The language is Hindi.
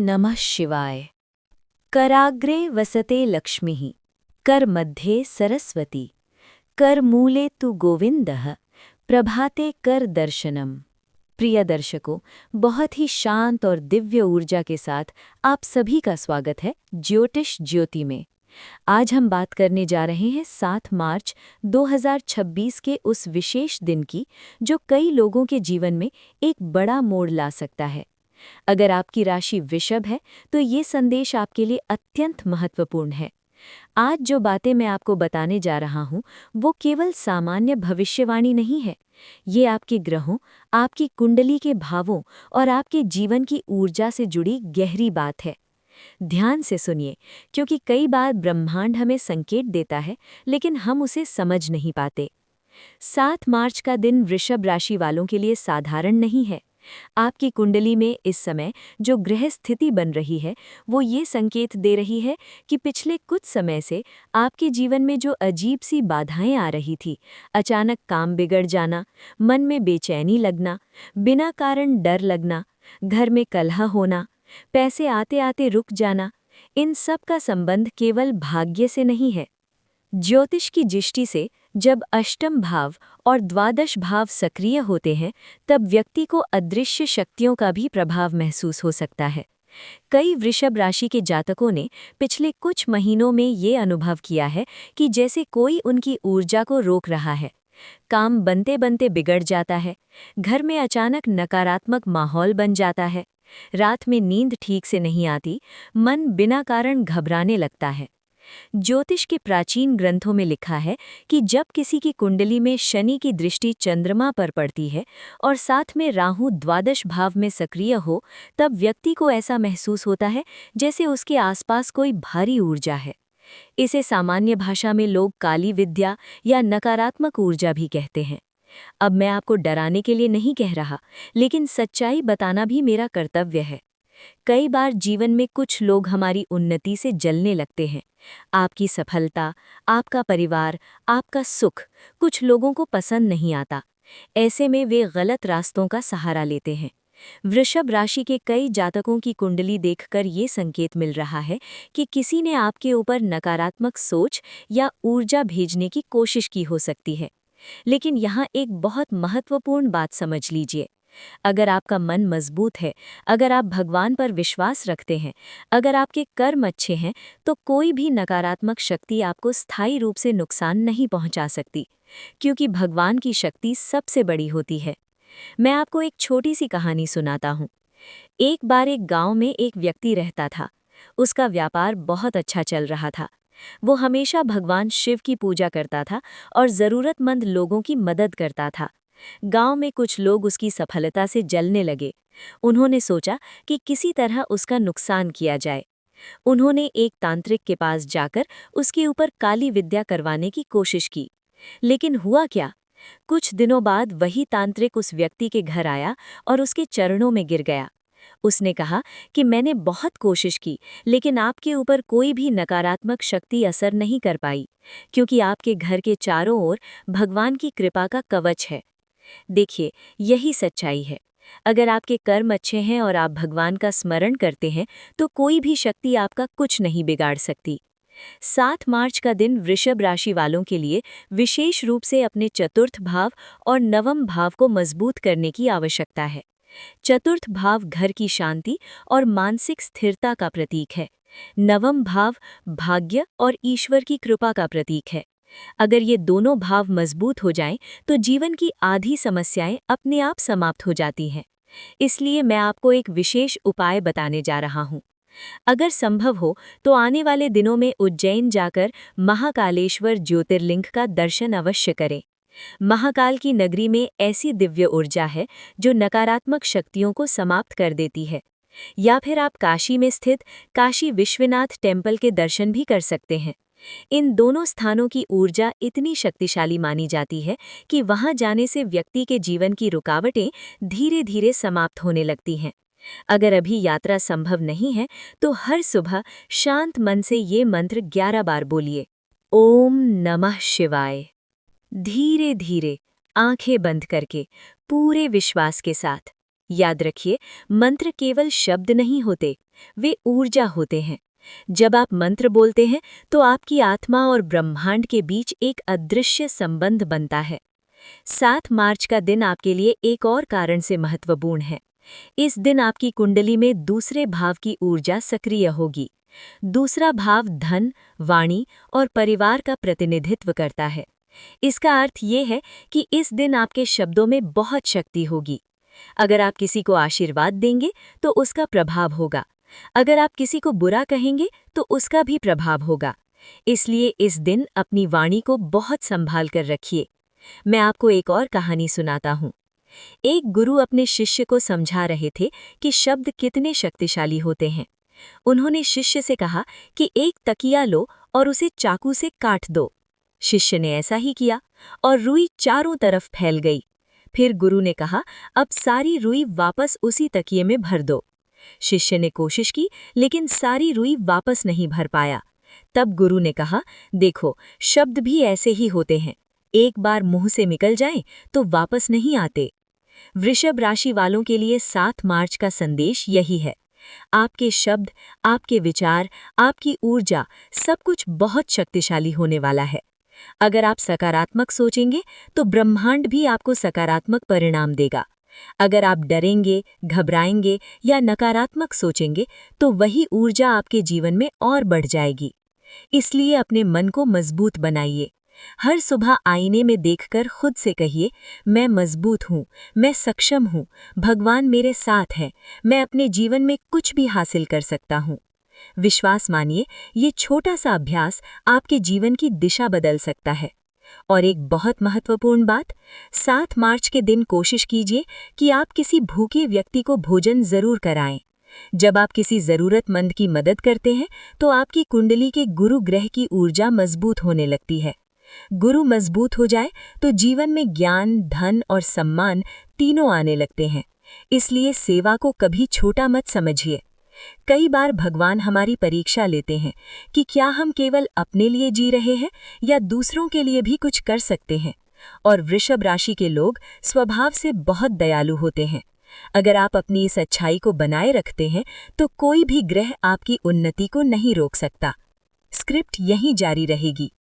नमः शिवाय। कराग्रे वसते लक्ष्मीः, करमध्ये सरस्वती, करमूले तु गोविंदः, प्रभाते कर दर्शनम। प्रिय दर्शकों, बहुत ही शांत और दिव्य ऊर्जा के साथ आप सभी का स्वागत है ज्योतिष ज्योति में। आज हम बात करने जा रहे हैं 7 मार्च 2026 के उस विशेष दिन की, जो कई लोगों के जीवन में एक बड़ा मोड़ ला सकता है। अगर आपकी राशि वृषभ है तो ये संदेश आपके लिए अत्यंत महत्वपूर्ण है। आज जो बातें मैं आपको बताने जा रहा हूँ वो केवल सामान्य भविष्यवाणी नहीं है। ये आपके ग्रहों, आपकी कुंडली के भावों और आपके जीवन की ऊर्जा से जुड़ी गहरी बात है। ध्यान से सुनिए, क्योंकि कई बार ब्रह्मांड हमें संकेत देता है लेकिन हम उसे समझ नहीं पाते। 7 मार्च का दिन वृषभ राशि वालों के लिए साधारण नहीं है। आपकी कुंडली में इस समय जो ग्रह स्थिति बन रही है वो ये संकेत दे रही है कि पिछले कुछ समय से आपके जीवन में जो अजीब सी बाधाएं आ रही थी, अचानक काम बिगड़ जाना, मन में बेचैनी लगना, बिना कारण डर लगना, घर में कलह होना, पैसे आते आते रुक जाना, इन सब का संबंध केवल भाग्य से नहीं है। ज्योतिष की दृष्टि से जब अष्टम भाव और द्वादश भाव सक्रिय होते हैं तब व्यक्ति को अदृश्य शक्तियों का भी प्रभाव महसूस हो सकता है। कई वृषभ राशि के जातकों ने पिछले कुछ महीनों में ये अनुभव किया है कि जैसे कोई उनकी ऊर्जा को रोक रहा है। काम बनते बनते बिगड़ जाता है, घर में अचानक नकारात्मक माहौल बन जाता है, रात में नींद ठीक से नहीं आती, मन बिना कारण घबराने लगता है। ज्योतिष के प्राचीन ग्रंथों में लिखा है कि जब किसी की कुंडली में शनि की दृष्टि चंद्रमा पर पड़ती है और साथ में राहु द्वादश भाव में सक्रिय हो, तब व्यक्ति को ऐसा महसूस होता है जैसे उसके आसपास कोई भारी ऊर्जा है। इसे सामान्य भाषा में लोग काली विद्या या नकारात्मक ऊर्जा भी कहते हैं। अब मैं आपको डराने के लिए नहीं कह रहा, लेकिन सच्चाई बताना भी मेरा कर्तव्य है। कई बार जीवन में कुछ लोग हमारी उन्नति से जलने लगते हैं। आपकी सफलता, आपका परिवार, आपका सुख कुछ लोगों को पसंद नहीं आता। ऐसे में वे गलत रास्तों का सहारा लेते हैं। वृषभ राशि के कई जातकों की कुंडली देखकर ये संकेत मिल रहा है कि किसी ने आपके ऊपर नकारात्मक सोच या ऊर्जा भेजने की कोशिश की हो सकती है। लेकिन यहाँ एक बहुत महत्वपूर्ण बात समझ लीजिए। अगर आपका मन मजबूत है, अगर आप भगवान पर विश्वास रखते हैं, अगर आपके कर्म अच्छे हैं, तो कोई भी नकारात्मक शक्ति आपको स्थायी रूप से नुकसान नहीं पहुंचा सकती, क्योंकि भगवान की शक्ति सबसे बड़ी होती है। मैं आपको एक छोटी सी कहानी सुनाता हूँ। एक बार एक गांव में एक व्यक्ति रहता था। उसका व्यापार बहुत अच्छा चल रहा था। वो हमेशा भगवान शिव की पूजा करता था और ज़रूरतमंद लोगों की मदद करता था। गांव में कुछ लोग उसकी सफलता से जलने लगे। उन्होंने सोचा कि किसी तरह उसका नुकसान किया जाए। उन्होंने एक तांत्रिक के पास जाकर उसके ऊपर काली विद्या करवाने की कोशिश की। लेकिन हुआ क्या? कुछ दिनों बाद वही तांत्रिक उस व्यक्ति के घर आया और उसके चरणों में गिर गया। उसने कहा कि मैंने बहुत कोशिश की, लेकिन आपके ऊपर कोई भी नकारात्मक शक्ति असर नहीं कर पाई, क्योंकि आपके घर के चारों ओर भगवान की कृपा का कवच है। देखिए, यही सच्चाई है। अगर आपके कर्म अच्छे हैं और आप भगवान का स्मरण करते हैं तो कोई भी शक्ति आपका कुछ नहीं बिगाड़ सकती। 7 मार्च का दिन वृषभ राशि वालों के लिए विशेष रूप से अपने चतुर्थ भाव और नवम भाव को मजबूत करने की आवश्यकता है। चतुर्थ भाव घर की शांति और मानसिक स्थिरता का प्रतीक है। नवम भाव भाग्य और ईश्वर की कृपा का प्रतीक है। अगर ये दोनों भाव मजबूत हो जाएं, तो जीवन की आधी समस्याएं अपने आप समाप्त हो जाती हैं। इसलिए मैं आपको एक विशेष उपाय बताने जा रहा हूँ। अगर संभव हो तो आने वाले दिनों में उज्जैन जाकर महाकालेश्वर ज्योतिर्लिंग का दर्शन अवश्य करें। महाकाल की नगरी में ऐसी दिव्य ऊर्जा है जो नकारात्मक शक्तियों को समाप्त कर देती है। या फिर आप काशी में स्थित काशी विश्वनाथ टेम्पल के दर्शन भी कर सकते हैं। इन दोनों स्थानों की ऊर्जा इतनी शक्तिशाली मानी जाती है कि वहां जाने से व्यक्ति के जीवन की रुकावटें धीरे धीरे समाप्त होने लगती हैं। अगर अभी यात्रा संभव नहीं है तो हर सुबह शांत मन से ये मंत्र 11 बार बोलिए। ओम नमः शिवाय। धीरे धीरे आंखें बंद करके पूरे विश्वास के साथ याद रखिए, मंत्र केवल शब्द नहीं होते, वे ऊर्जा होते हैं। जब आप मंत्र बोलते हैं तो आपकी आत्मा और ब्रह्मांड के बीच एक अदृश्य संबंध बनता है। 7 मार्च का दिन आपके लिए एक और कारण से महत्वपूर्ण है। इस दिन आपकी कुंडली में दूसरे भाव की ऊर्जा सक्रिय होगी। दूसरा भाव धन, वाणी और परिवार का प्रतिनिधित्व करता है। इसका अर्थ ये है कि इस दिन आपके शब्दों में बहुत शक्ति होगी। अगर आप किसी को आशीर्वाद देंगे तो उसका प्रभाव होगा। अगर आप किसी को बुरा कहेंगे तो उसका भी प्रभाव होगा। इसलिए इस दिन अपनी वाणी को बहुत संभाल कर रखिए। मैं आपको एक और कहानी सुनाता हूँ। एक गुरु अपने शिष्य को समझा रहे थे कि शब्द कितने शक्तिशाली होते हैं। उन्होंने शिष्य से कहा कि एक तकिया लो और उसे चाकू से काट दो। शिष्य ने ऐसा ही किया और रुई चारों तरफ फैल गई। फिर गुरु ने कहा, अब सारी रुई वापस उसी तकिए में भर दो। शिष्य ने कोशिश की, लेकिन सारी रुई वापस नहीं भर पाया। तब गुरु ने कहा, देखो, शब्द भी ऐसे ही होते हैं, एक बार मुंह से निकल जाएं तो वापस नहीं आते। वृषभ राशि वालों के लिए 7 मार्च का संदेश यही है। आपके शब्द, आपके विचार, आपकी ऊर्जा, सब कुछ बहुत शक्तिशाली होने वाला है। अगर आप सकारात्मक सोचेंगे तो ब्रह्मांड भी आपको सकारात्मक परिणाम देगा। अगर आप डरेंगे, घबराएंगे या नकारात्मक सोचेंगे तो वही ऊर्जा आपके जीवन में और बढ़ जाएगी। इसलिए अपने मन को मजबूत बनाइए। हर सुबह आईने में देखकर खुद से कहिए, मैं मजबूत हूँ, मैं सक्षम हूँ, भगवान मेरे साथ है, मैं अपने जीवन में कुछ भी हासिल कर सकता हूँ। विश्वास मानिए, ये छोटा सा अभ्यास आपके जीवन की दिशा बदल सकता है। और एक बहुत महत्वपूर्ण बात, 7 मार्च के दिन कोशिश कीजिए कि आप किसी भूखे व्यक्ति को भोजन जरूर कराएं। जब आप किसी जरूरतमंद की मदद करते हैं तो आपकी कुंडली के गुरु ग्रह की ऊर्जा मजबूत होने लगती है। गुरु मजबूत हो जाए तो जीवन में ज्ञान, धन और सम्मान तीनों आने लगते हैं। इसलिए सेवा को कभी छोटा मत समझिए। कई बार भगवान हमारी परीक्षा लेते हैं कि क्या हम केवल अपने लिए जी रहे हैं या दूसरों के लिए भी कुछ कर सकते हैं। और वृषभ राशि के लोग स्वभाव से बहुत दयालु होते हैं। अगर आप अपनी इस अच्छाई को बनाए रखते हैं तो कोई भी ग्रह आपकी उन्नति को नहीं रोक सकता। स्क्रिप्ट यहीं जारी रहेगी।